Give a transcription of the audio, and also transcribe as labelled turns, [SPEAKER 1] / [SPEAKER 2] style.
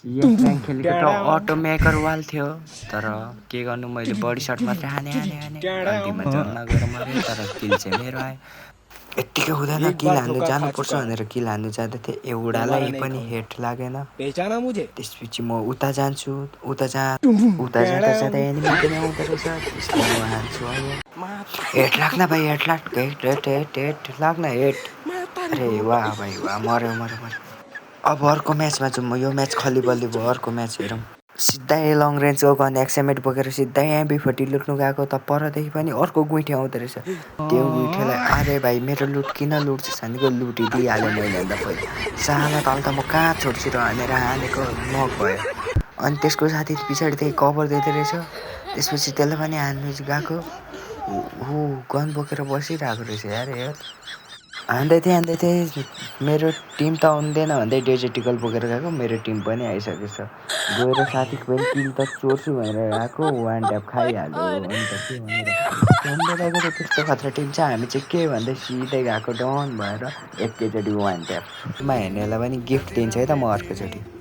[SPEAKER 1] यस rank खेलेको त auto maker wall थियो तर के गर्नु मैले बडी सर्ट मात्रै हाने गल्तीमा जनमा गएर मऱ्यो तर किल चाहिँ मेरो आयो यत्तिकै हुँदैन किल हान्नु जानुपर्छ भनेर किल हान्नु जाँदै थिएँ एउटालाई पनि हेड लागेन त्यसपछि म उता जान्छु उता जाँदा जाँदा एनिमी पनि आउँदो रहेछ त्यसलाई म हान्छु अब हेड लाग्न भाइ हेड लाग्न हेड अरे वाह भाइ वाह मऱ्यो अब अर्को म्याचमा जाउँ म यो म्याच खल्ली बल्ली भयो अर्को म्याच हेरौँ सिधै लङ रेन्जको गन एक्सएमएट बोकेर सिधै एमबी40 लुट्नु गएको त परदेखि पनि अर्को गुइठी आउँदो रहेछ त्यो गुइठीलाई अरे भाइ मेरो लुट किन लुट्छस् भनेको लुटिदिइहालेँ मैले अन्त पहिला साला तल त म कहाँ छोड्छु र हानेर हानेको नक भयो अनि त्यसको साथी पछाडिदेखि कभर दिँदो रहेछ त्यसपछि त्यसलाई पनि हान्नु गएको ऊ गन बोकेर बसिरहेको रहेछ यार हान्दै थिएँ मेरो टिम त आउँदैन भन्दै डेजर्टिकल बोकेर गएको मेरो टिम पनि आइसकेको छ गएर साथीको पनि किल त चोर्छु भनेर आएको वान ट्याप खाइहाल्यो अन्त के भनेर त्यस्तो खतरा टिम छ हामी चाहिँ के भन्दै सिधै गएको डन भएर एकैचोटि वान ट्यापमा हेर्नेलाई पनि गिफ्ट दिन्छ है त म अर्कोचोटि